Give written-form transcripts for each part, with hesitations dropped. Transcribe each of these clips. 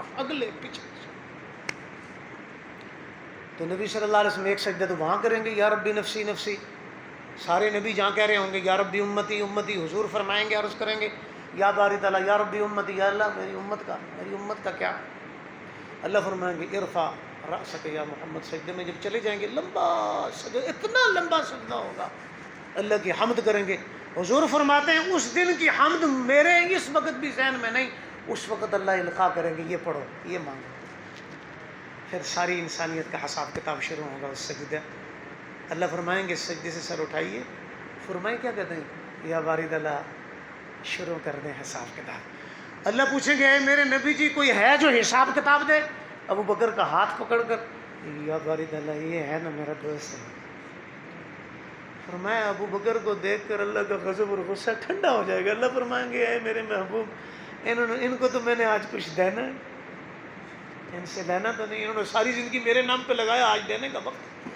اطراف اگلے پچھلے. تو نبی صلی اللہ علیہ وسلم ایک سجدہ تو وہاں کریں گے یا ربی نفسی نفسی، سارے نبی جہاں کہہ رہے ہوں گے یا ربی امتی امتی، حضور فرمائیں گے عرض کریں گے یا باری تعالیٰ یا ربی امتی، یا اللہ میری امت کا کیا. اللہ فرمائیں گے ارفع رأسک یا محمد. سجدے میں جب چلے جائیں گے لمبا سجدہ، اتنا لمبا سجدہ ہوگا، اللہ کی حمد کریں گے. حضور فرماتے ہیں اس دن کی حمد میرے اس وقت بھی ذہن میں نہیں، اس وقت اللہ القاء کریں گے یہ پڑھو یہ مانگو. پھر ساری انسانیت کا حساب کتاب شروع ہوگا اس سجدے. اللہ فرمائیں گے سجدے سے سر اٹھائیے. فرمائیں کیا کہتے ہیں یا بارد اللہ شروع کر دیں حساب کتاب. اللہ پوچھیں گے اے میرے نبی جی کوئی ہے جو حساب کتاب دے؟ ابو بکر کا ہاتھ پکڑ کر یا بارد اللہ یہ ہے نا میرا دوست. فرمایا ابو بکر کو دیکھ کر اللہ کا غضب اور غصہ ٹھنڈا ہو جائے گا. اللہ فرمائیں گے اے میرے محبوب ان کو تو میں نے آج کچھ دینا ہے، ان سے لینا تو نہیں، انہوں نے ساری زندگی میرے نام پہ لگایا، آج دینے کا وقت.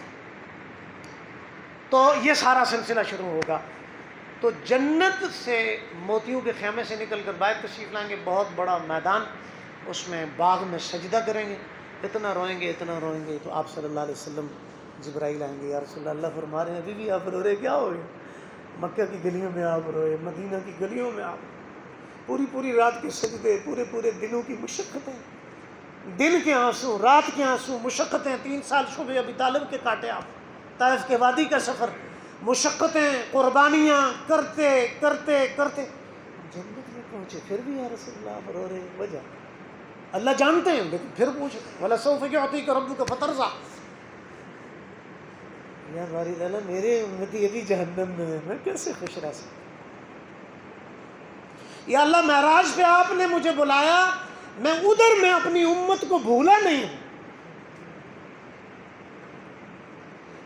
تو یہ سارا سلسلہ شروع ہوگا. تو جنت سے موتیوں کے خیمے سے نکل کر باہر تشریف لائیں گے، بہت بڑا میدان، اس میں باغ میں سجدہ کریں گے، اتنا روئیں گے اتنا روئیں گے. تو آپ صلی اللہ علیہ وسلم جبرائیل آئیں گے یا رسول اللہ، اللہ فرما رہے ہیں ابھی بھی آپ رو رہے، کیا ہو گئے؟ مکہ کی گلیوں میں آپ روئے، مدینہ کی گلیوں میں آپ پوری رات کے سجدے، پورے دنوں کی مشقتیں، دن کے آنسو، رات کے آنسو، مشقتیں. 3 سال شعب ابی طالب کے کاٹے آپ، طائف کے وادی کا سفر، مشقتیں، قربانیاں کرتے کرتے کرتے جنت میں پہنچے. پھر بھی یا رسول اللہ آپ رو رہے، وجہ اللہ جانتے ہیں لیکن پھر پوچھے وَلَسَوْفَ يُعْطِيكَ رَبُّكَ فَتَرْضَىٰ. یا باری تعالیٰ میرے امتی ابھی جہنم میں ہے، میں کیسے خوش رہ سکتا؟ یا اللہ معراج پہ آپ نے مجھے بلایا، میں ادھر میں اپنی امت کو بھولا نہیں ہوں،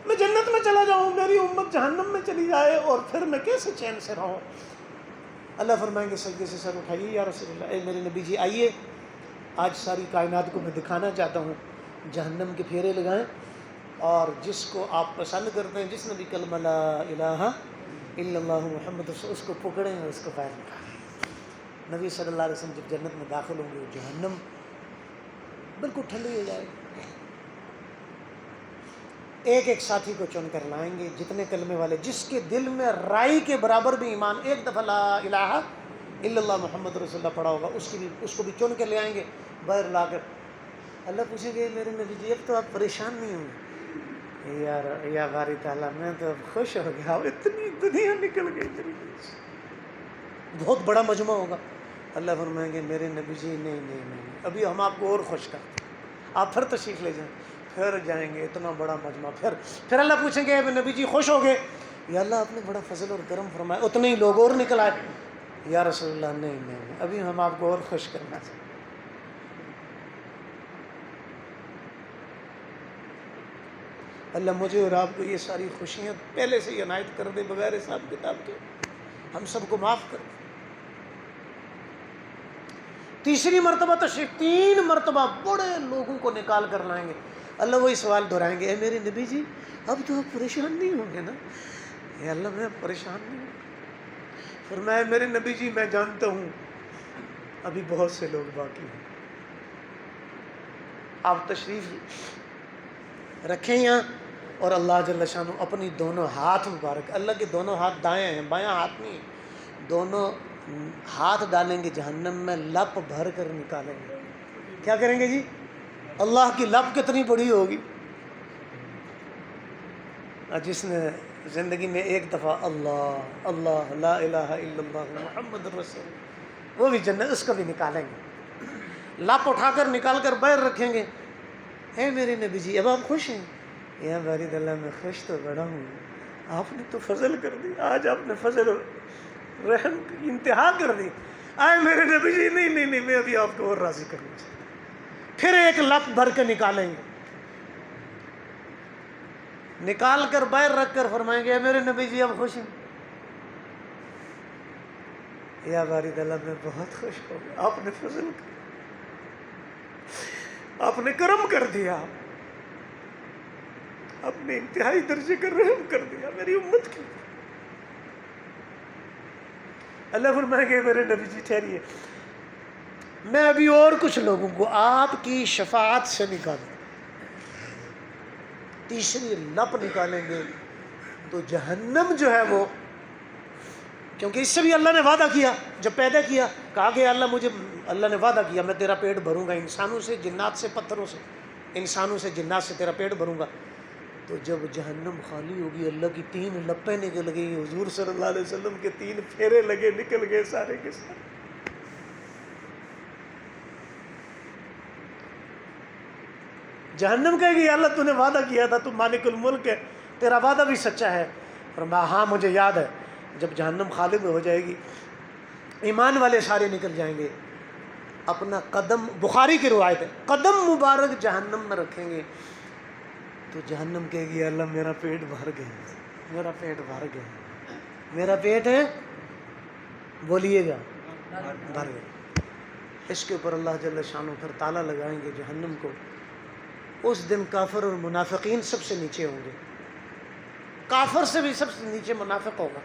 میں جنت میں چلا جاؤں، میری امت جہنم میں چلی جائے اور پھر میں کیسے چین سے رہوں. اللہ فرمائیں گے سجدے سے سر اٹھائیے یا رسول اللہ، اے میرے نبی جی آئیے، آج ساری کائنات کو میں دکھانا چاہتا ہوں، جہنم کے پھیرے لگائیں اور جس کو آپ پسند کرتے ہیں، جس نے بھی کلمہ لا الہ الا اللہ محمد رسول، اس کو پکڑیں اور اس کو باہر نکالیں. نبی صلی اللہ علیہ وسلم جب جنت میں داخل ہوں گے، جہنم بالکل ٹھنڈی ہو جائے گی. ایک ایک ساتھی کو چن کر لائیں گے، جتنے کلمے والے، جس کے دل میں رائی کے برابر بھی ایمان، ایک دفعہ لا الہ الا اللہ محمد رسول اللہ پڑھا ہوگا، اس کو بھی چن کے لے آئیں گے باہر لا کر. اللہ پوچھیں گے میرے نبی جی اب تو آپ پریشان نہیں ہوں گے؟ یا باری تعالیٰ میں تو اب خوش ہو گیا، اتنی دنیا نکل گئی، بہت بڑا مجمع ہوگا. اللہ فرمائیں گے میرے نبی جی نہیں، ابھی ہم آپ کو اور خوش کرتے ہیں، آپ پھر تشریف لے جائیں. پھر جائیں گے، اتنا بڑا مجمع، پھر اللہ پوچھیں گے نبی جی خوش ہو گئے؟ یا اللہ آپ نے بڑا فضل اور کرم فرمایا، اتنے ہی لوگ اور نکل آئے. یا رسول اللہ نہیں، ابھی ہم آپ کو اور خوش کرنا چاہتے ہیں. اللہ مجھے اور آپ کو یہ ساری خوشیاں پہلے سے ہی عنایت کر دے بغیر حساب کتاب کے، ہم سب کو معاف کر دے. تیسری مرتبہ تشریف، 3 مرتبہ بڑے لوگوں کو نکال کر لائیں گے. اللہ وہی سوال دہرائیں گے اے میرے نبی جی اب تو آپ پریشان نہیں ہوں گے نا؟ اے اللہ میں اب پریشان نہیں ہوں. فرمایا میرے نبی جی میں جانتا ہوں ابھی بہت سے لوگ باقی ہیں. آپ تشریف رکھیں یہاں اور اللہ جل شانہ اپنی دونوں ہاتھ مبارک، اللہ کے دونوں ہاتھ دائیں ہیں، بایاں ہاتھ نہیں ہے، دونوں ہاتھ ڈالیں گے جہنم میں، لپ بھر کر نکالیں گے. کیا کریں گے جی؟ اللہ کی لپ کتنی بڑی ہوگی. جس نے زندگی میں ایک دفعہ اللہ اللہ لا الہ الا اللہ محمد رسول، وہ بھی جنت، اس کو بھی نکالیں گے. لپ اٹھا کر نکال کر باہر رکھیں گے. اے میرے نبی جی اب آپ خوش ہیں؟ یا بارد اللہ میں خوش تو بڑا ہوں، آپ نے تو فضل کر دی، آج آپ نے فضل رحم کی انتہا کر دی. آئے میرے نبی جی نہیں میں ابھی آپ کو اور راضی کرنا چاہتا. پھر ایک لپ بھر کے نکالیں گے، نکال کر باہر رکھ کر فرمائیں گے اے میرے نبی جی اب خوش ہیں؟ یا بارد اللہ میں بہت خوش ہو گیا، آپ نے فضل کر، آپ نے کرم کر دیا، آپ نے انتہائی درجے کا رحم کر دیا میری امت کی. اللہ فرمائیں گے میرے نبی جی ٹھہریے، میں ابھی اور کچھ لوگوں کو آپ کی شفاعت سے نکالوں، تیسری لپ نکالیں گے تو جہنم جو ہے وہ، کیونکہ اس سے بھی اللہ نے وعدہ کیا، جب پیدا کیا کہا کہ اللہ نے وعدہ کیا میں تیرا پیٹ بھروں گا، انسانوں سے، جنات سے، پتھروں سے، انسانوں سے، جنات سے تیرا پیٹ بھروں گا۔ تو جب جہنم خالی ہوگی، اللہ کی 3 لپیں نکل گئی، حضور صلی اللہ علیہ وسلم کے 3 پھیرے لگے، نکل گئے سارے کے سارے۔ جہنم کہے گی اللہ تو نے وعدہ کیا تھا، تو مالک الملک ہے، تیرا وعدہ بھی سچا ہے۔ فرمایا ہاں مجھے یاد ہے۔ جب جہنم خالی ہو جائے گی، ایمان والے سارے نکل جائیں گے، اپنا قدم، بخاری کی روایت ہے، قدم مبارک جہنم میں رکھیں گے تو جہنم کہے گی اللہ میرا پیٹ بھر گیا، میرا پیٹ بھر گیا، میرا پیٹ ہے، بولیے گا بھر گیا۔ اس کے اوپر اللہ جل شانہ پھر تالا لگائیں گے جہنم کو۔ اس دن کافر اور منافقین سب سے نیچے ہوں گے، کافر سے بھی سب سے نیچے منافق ہوگا،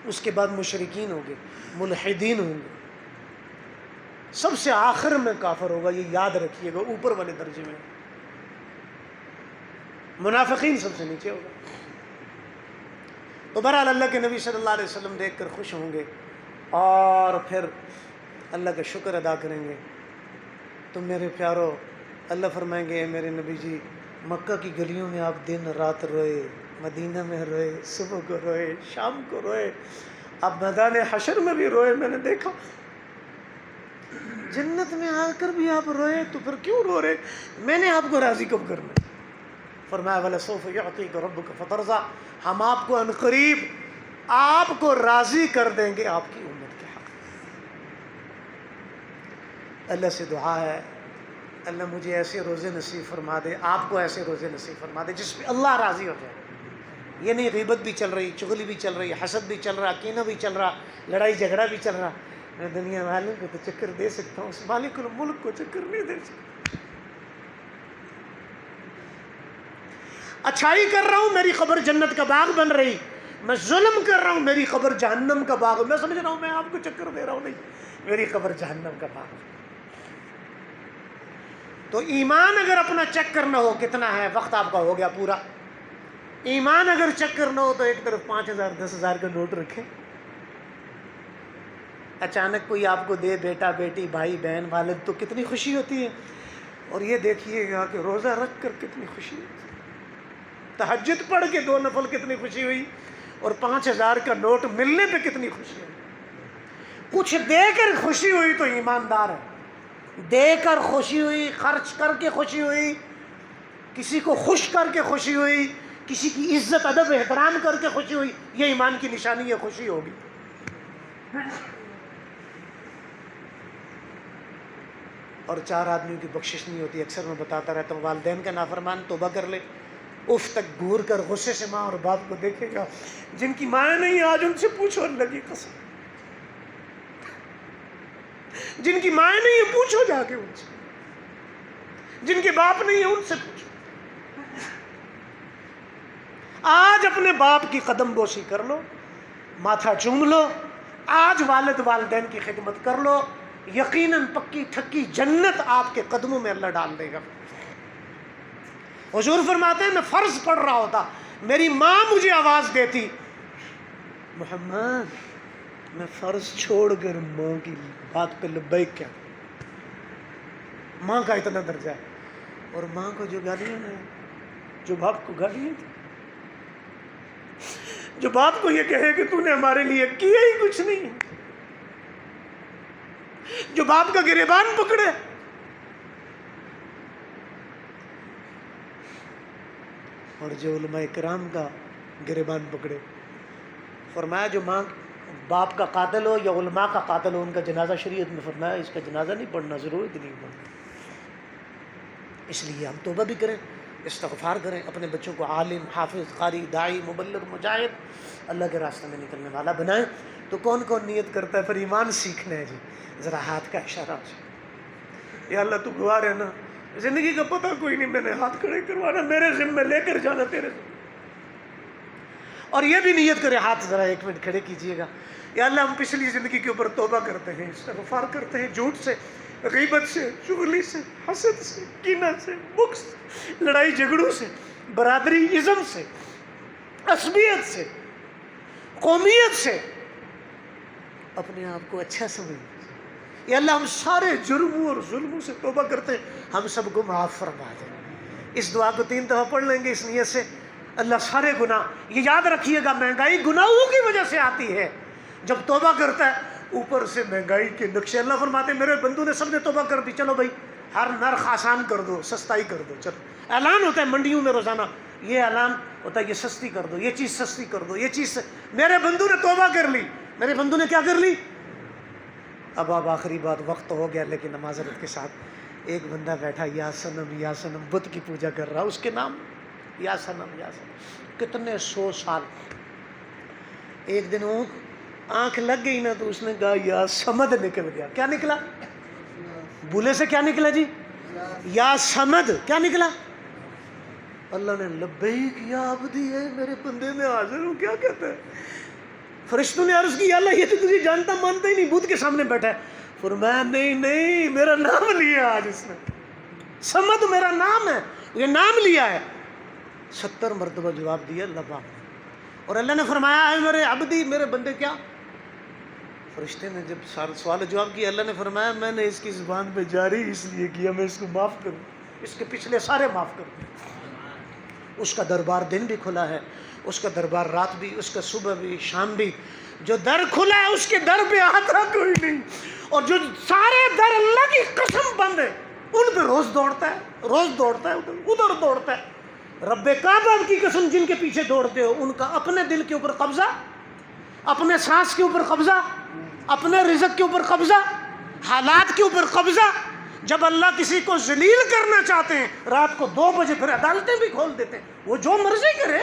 اس کے بعد مشرکین ہوں گے، ملحدین ہوں گے، سب سے آخر میں کافر ہوگا، یہ یاد رکھیے گا، اوپر والے درجے میں منافقین سب سے نیچے ہوگا۔ تو بہرحال اللہ کے نبی صلی اللہ علیہ وسلم دیکھ کر خوش ہوں گے اور پھر اللہ کا شکر ادا کریں گے۔ تم میرے پیارو، اللہ فرمائیں گے اے میرے نبی جی، مکہ کی گلیوں میں آپ دن رات روئے، مدینہ میں روئے، صبح کو روئے، شام کو روئے، آپ میدان حشر میں بھی روئے، میں نے دیکھا، جنت میں آ کر بھی آپ روئے، تو پھر کیوں رو رہے؟ میں نے آپ کو راضی کب کرنا ہے؟ فرمایا وَلَسَوْفَ يُعْطِيكَ رَبُّكَ فَتَرْضَىٰ، ہم آپ کو عنقریب آپ کو راضی کر دیں گے آپ کی امت کے حق۔ اللہ سے دعا ہے اللہ مجھے ایسے روزے نصیب فرما دے، آپ کو ایسے روزے نصیب فرما دے جس پہ اللہ راضی ہو جائے۔ یہ نہیں غیبت بھی چل رہی، چغلی بھی چل رہی، حسد بھی چل رہا، کینہ بھی چل رہا، لڑائی جھگڑا بھی چل رہا، میں دنیا والوں کو تو چکر دے سکتا ہوں، اس مالک الملک کو چکر نہیں دے سکتا۔ اچھائی کر رہا ہوں میری قبر جنت کا باغ بن رہی، میں ظلم کر رہا ہوں میری قبر جہنم کا باغ، میں سمجھ رہا ہوں میں آپ کو چکر دے رہا ہوں، نہیں، میری قبر جہنم کا باغ۔ تو ایمان اگر اپنا چیک کرنا ہو کتنا ہے، وقت آپ کا ہو گیا پورا، ایمان اگر چیک کرنا ہو تو ایک طرف 5,000 10,000 کا نوٹ رکھیں، اچانک کوئی آپ کو دے، بیٹا بیٹی بھائی بہن والد، تو کتنی خوشی ہوتی ہے۔ اور یہ دیکھیے گا کہ روزہ رکھ کر کتنی خوشی ہوتی ہے، تہجد پڑھ کے 2 نفل کتنی خوشی ہوئی، اور 5,000 کا نوٹ ملنے پہ کتنی خوشی ہوئی۔ کچھ دے کر خوشی ہوئی تو ایماندار ہے، دے کر خوشی ہوئی، خرچ کر کے خوشی ہوئی، کسی کو خوش کر کے خوشی ہوئی، کسی کی عزت ادب احترام کر کے خوشی ہوئی، یہ ایمان کی نشانی ہے، خوشی ہوگی۔ اور 4 آدمیوں کی بخشش نہیں ہوتی، اکثر میں بتاتا رہتا ہوں، والدین کا نافرمان توبہ کر لے، اف تک گور کر غصے سے ماں اور باپ کو دیکھے گا، جن کی مائیں نہیں آج ان سے پوچھو اللہ کی قسم، جن کی مائیں نہیں ہیں پوچھو جا کے ان سے، جن کے باپ نہیں ہیں ان سے پوچھو۔ آج اپنے باپ کی قدم بوسی کر لو، ماتھا چوم لو، آج والد والدین کی خدمت کر لو، یقیناً پکی ٹھکی جنت آپ کے قدموں میں اللہ ڈال دے گا۔ حضور فرماتے ہیں میں فرض پڑھ رہا ہوتا، میری ماں مجھے آواز دیتی، محمد میں فرض چھوڑ کر ماں کی بات پہ لبیک کیا، ماں کا اتنا درجہ ہے۔ اور ماں کو جو گالیاں ہیں، جو باپ کو گالیاں تھی، جو باپ کو یہ کہے کہ تو نے ہمارے لیے کیا ہی کچھ نہیں، جو باپ کا گریبان پکڑے، اور جو علماء کرام کا گریبان پکڑے۔ فرمایا جو ماں باپ کا قاتل ہو یا علماء کا قاتل ہو، ان کا جنازہ شریعت میں فرمایا اس کا جنازہ نہیں پڑھنا، ضرورت نہیں پڑھنا۔ اس لیے ہم توبہ بھی کریں، استغفار کریں، اپنے بچوں کو عالم، حافظ، قاری، داعی، مبلغ، مجاہد اللہ کے راستے میں نکلنے والا بنائیں۔ تو کون کون نیت کرتا ہے پھر ایمان سیکھنا ہے؟ جی ذرا ہاتھ کا اشارہ ہو جائے، یا اللہ تو گواہ ہے نا، زندگی کا پتہ کوئی نہیں، میں نے ہاتھ کھڑے کروانا، میرے ذمہ لے کر جانا تیرے ذمہ۔ اور یہ بھی نیت کرے، ہاتھ ذرا 1 منٹ کھڑے کیجئے گا یا اللہ ہم پچھلی زندگی کے اوپر توبہ کرتے ہیں، استغفار کرتے ہیں، جھوٹ سے، غیبت سے، چغلی سے، حسد سے، کینہ سے، بغض سے، لڑائی جھگڑوں سے، برادری ازم سے، عصبیت سے، قومیت سے، اپنے آپ کو اچھا سمجھیں۔ یا اللہ ہم سارے جرموں اور ظلموں سے توبہ کرتے ہیں، ہم سب کو معاف فرما دیں۔ اس دعا کو 3 دفعہ پڑھ لیں گے اس نیت سے، اللہ سارے گناہ، یہ یاد رکھیے گا مہنگائی گناہوں کی وجہ سے آتی ہے۔ جب توبہ کرتا ہے اوپر سے مہنگائی کے نقشے، اللہ فرماتے ہیں میرے بندوں نے سب نے توبہ کر دی، چلو بھائی ہر نرخ آسان کر دو، سستائی کر دو، چلو اعلان ہوتا ہے منڈیوں میں روزانہ، یہ اعلان ہوتا ہے یہ سستی کر دو، یہ چیز سستی کر دو، یہ چیز میرے بندوں نے توبہ کر لی، میرے بندوں نے کیا کر لی؟ اب آخری بات، وقت ہو گیا لیکن معذرت کے ساتھ، ایک بندہ بیٹھا یا سنم بت کی پوجا کر رہا، اس کے نام یا سنم کتنے 100 سال۔ ایک دن وہ آنکھ لگ گئی نا تو اس نے کہا یا سمد نکل گیا۔ کیا نکلا؟ بولے سے کیا نکلا جی؟ یا سمد۔ کیا نکلا؟ اللہ نے لبیک یا عبدی ہے، میرے بندے میں حاضر ہوں، کیا کہتا ہے؟ فرشتوں نے عرض کی یا اللہ یہ تو تجھے جانتا مانتا ہی نہیں، بت کے سامنے بیٹھا ہے۔ فرمایا نہیں میرا نام لیا آج اس نے، سمد میرا نام ہے، یہ نام لیا ہے۔ 70 مرتبہ جواب دیا اللہ پاک نے، اور اللہ نے فرمایا ہے میرے عبدی، میرے بندے کیا؟ فرشتے نے جب سوال جواب کیا، اللہ نے فرمایا میں نے اس کی زبان پہ جاری اس لیے کیا میں اس کو معاف کروں، اس کے پچھلے سارے معاف کروں۔ اس کا دربار دن بھی کھلا ہے، اس کا دربار رات بھی، اس کا صبح بھی شام بھی، جو در کھلا ہے اس کے در پہ آتا کوئی نہیں، اور جو سارے در اللہ کی قسم بند ہے ان پہ روز دوڑتا ہے، ادھر دوڑتا ہے۔ رب کعبہ کی قسم جن کے پیچھے دوڑتے ہو ان کا اپنے دل کے اوپر قبضہ، اپنے سانس کے اوپر قبضہ، اپنے رزق کے اوپر قبضہ، حالات کے اوپر قبضہ۔ جب اللہ کسی کو ذلیل کرنا چاہتے ہیں رات کو 2 بجے پھر عدالتیں بھی کھول دیتے ہیں، وہ جو مرضی کرے۔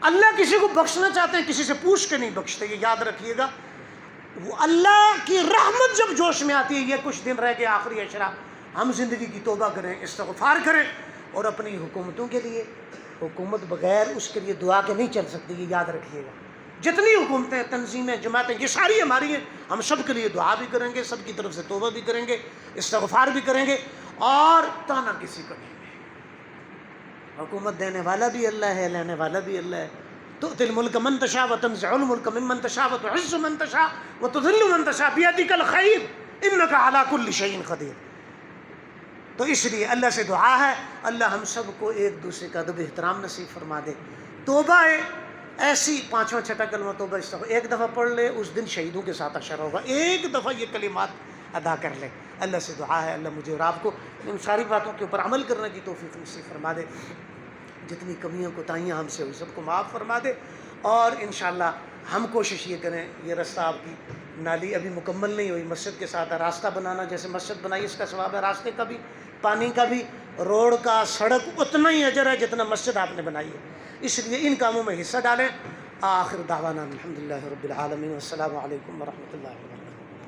اللہ کسی کو بخشنا چاہتے ہیں کسی سے پوچھ کے نہیں بخشتے، یہ یاد رکھیے گا۔ وہ اللہ کی رحمت جب جوش میں آتی ہے، یہ کچھ دن رہ گئے آخری اشرا، ہم زندگی کی توبہ کریں، استغفار کریں، اور اپنی حکومتوں کے لیے، حکومت بغیر اس کے لیے دعا کے نہیں چل سکتی، یہ یاد رکھیے گا۔ جتنی حکومتیں، تنظیمیں، جماعتیں، یہ ساری ہماری ہیں، ہم سب کے لیے دعا بھی کریں گے، سب کی طرف سے توبہ بھی کریں گے، استغفار بھی کریں گے، اور تانا کسی کا نہیں ہے۔ حکومت دینے والا بھی اللہ ہے، لینے والا بھی اللہ ہے۔ تؤتی الملک من تشاء وتنزع الملک ممن تشاء وتعز من تشاء وتذل من تشاء بیدک الخیر انک علی کل شیء قدیر۔ تو اس لیے اللہ سے دعا ہے اللہ ہم سب کو ایک دوسرے کا ادب احترام نصیب فرما دے۔ توبہ ہے ایسی 5واں 6واں کلمہ توبہ استغفار ایک دفعہ پڑھ لے، اس دن شہیدوں کے ساتھ حشر ہوگا، ایک دفعہ یہ کلمات ادا کر لے۔ اللہ سے دعا ہے اللہ مجھے اور آپ کو ان ساری باتوں کے اوپر عمل کرنے کی توفیق نصیب فرما دے، جتنی کمیاں کوتاہیاں ہم سے ہوئی سب کو معاف فرما دے، اور انشاءاللہ ہم کوشش یہ کریں، یہ رستہ آپ کی نالی ابھی مکمل نہیں ہوئی، مسجد کے ساتھ راستہ بنانا، جیسے مسجد بنائی اس کا ثواب ہے، راستے کا بھی، پانی کا بھی، روڈ کا، سڑک اتنا ہی اجر ہے جتنا مسجد آپ نے بنائی ہے، اس لیے ان کاموں میں حصہ ڈالیں۔ آخر دعوانا الحمدللہ رب العالمین، والسلام علیکم ورحمۃ اللہ وبرکاتہ۔